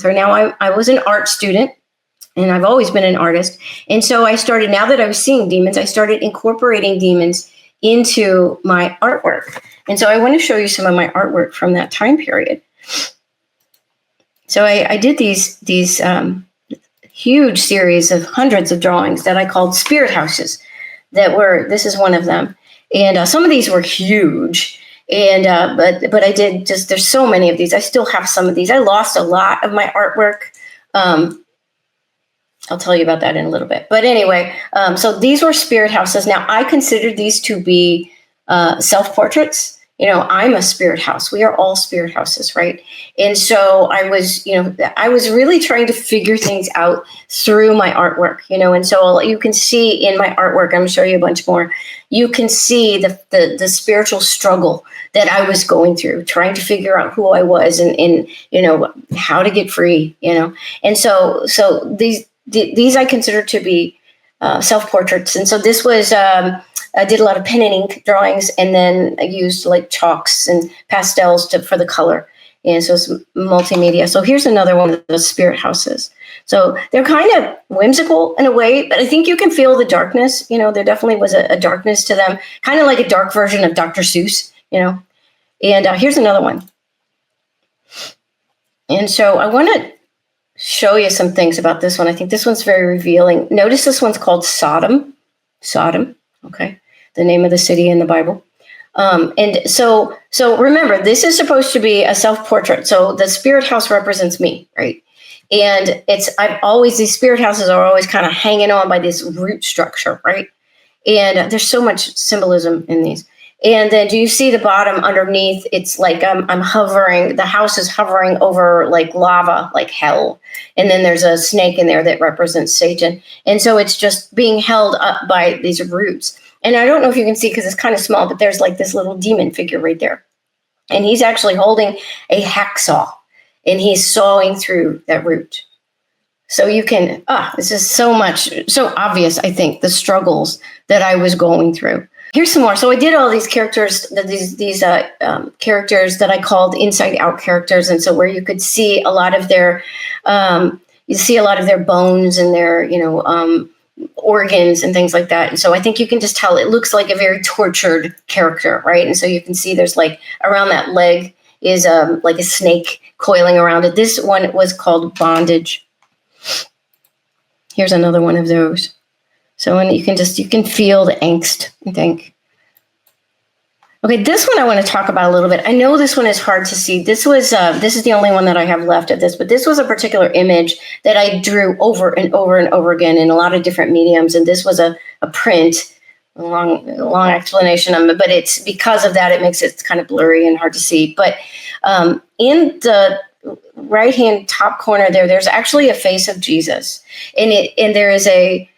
her. Now, I was an art student, and I've always been an artist. And so I started, now that I was seeing demons, I started incorporating demons into my artwork. And so I want to show you some of my artwork from that time period. So I did these huge series of hundreds of drawings that I called spirit houses. This is one of them. And some of these were huge. And but I did just, there's so many of these. I still have some of these. I lost a lot of my artwork. I'll tell you about that in a little bit. But anyway, so these were spirit houses. Now, I considered these to be self-portraits. You know, I'm a spirit house. We are all spirit houses, right? And so I was really trying to figure things out through my artwork, and so you can see in my artwork, I'm going to show you a bunch more. You can see the spiritual struggle that I was going through, trying to figure out who I was and how to get free, And so these I consider to be self-portraits. And so this was, I did a lot of pen and ink drawings, and then I used like chalks and pastels for the color. And so it's multimedia. So here's another one of those spirit houses. So they're kind of whimsical in a way, but I think you can feel the darkness. There definitely was a darkness to them, kind of like a dark version of Dr. Seuss, And here's another one. And so I want to show you some things about this one. I think this one's very revealing. Notice this one's called Sodom. Sodom, okay, the name of the city in the Bible. And so remember, this is supposed to be a self-portrait. So the spirit house represents me, right? And these spirit houses are always kind of hanging on by this root structure, right? And there's so much symbolism in these. And then do you see the bottom underneath? It's like I'm hovering, the house is hovering over like lava, like hell. And then there's a snake in there that represents Satan. And so it's just being held up by these roots. And I don't know if you can see because it's kind of small, but there's like this little demon figure right there. And he's actually holding a hacksaw and he's sawing through that root. So you can, this is so obvious, I think, the struggles that I was going through. Here's some more. So I did all these characters, these characters that I called inside out characters. And so where you could see a lot of their, bones and their, organs and things like that. And so I think you can just tell it looks like a very tortured character, right? And so you can see there's like around that leg is like a snake coiling around it. This one was called Bondage. Here's another one of those. So when you can feel the angst, I think. Okay, this one I want to talk about a little bit. I know this one is hard to see. This is the only one that I have left of this, but this was a particular image that I drew over and over and over again in a lot of different mediums. And this was a print, a long explanation on it, but it's because of that, it makes it kind of blurry and hard to see. But in the right-hand top corner there's actually a face of Jesus. And there is a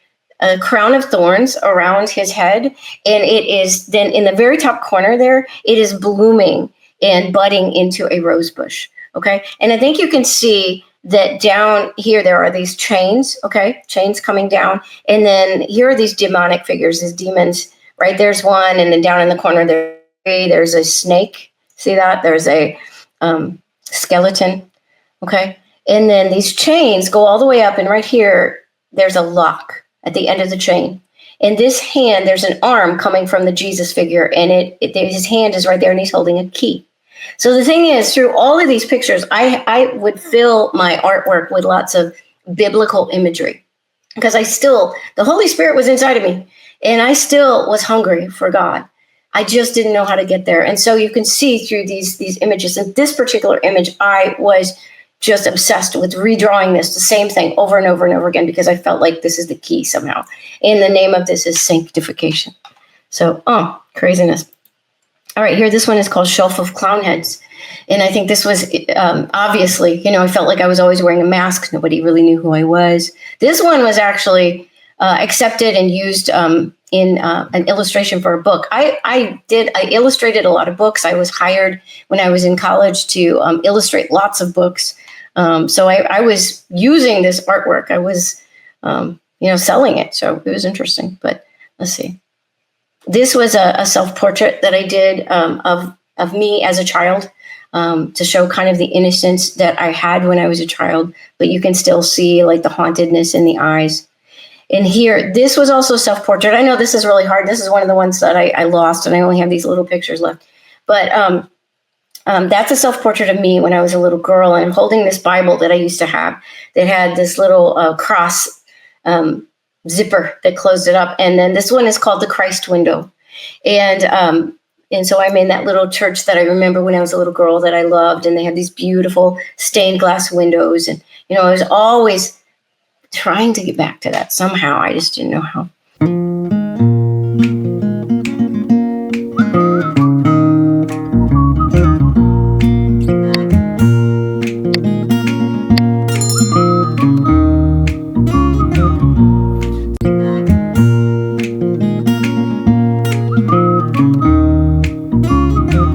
crown of thorns around his head. And it is then in the very top corner there, it is blooming and budding into a rose bush. Okay. And I think you can see that down here, there are these chains, okay, chains coming down. And then here are these demonic figures, these demons, right? There's one. And then down in the corner, there's a snake. See that? There's a skeleton. Okay. And then these chains go all the way up. And right here, there's a lock at the end of the chain. In this hand, there's an arm coming from the Jesus figure, and his hand is right there, and he's holding a key. So the thing is, through all of these pictures, I would fill my artwork with lots of biblical imagery because the Holy Spirit was inside of me, and I still was hungry for God. I just didn't know how to get there. And so you can see through these images, and this particular image, I was just obsessed with redrawing the same thing over and over and over again because I felt like this is the key somehow. And the name of this is sanctification. So, craziness. All right, here, this one is called Shelf of Clown Heads. And I think this was obviously, I felt like I was always wearing a mask. Nobody really knew who I was. This one was actually accepted and used in an illustration for a book. I illustrated a lot of books. I was hired when I was in college to illustrate lots of books. So I was using this artwork. I was, selling it. So it was interesting. But let's see. This was a self-portrait that I did of me as a child. to show kind of the innocence that I had when I was a child, but you can still see like the hauntedness in the eyes. And here, this was also self-portrait. I know this is really hard. This is one of the ones that I lost, and I only have these little pictures left. But that's a self-portrait of me when I was a little girl, and I'm holding this Bible that I used to have that had this little cross zipper that closed it up. And then this one is called the Christ window. And so I'm in that little church that I remember when I was a little girl that I loved, and they had these beautiful stained glass windows. And, I was always trying to get back to that somehow. I just didn't know how.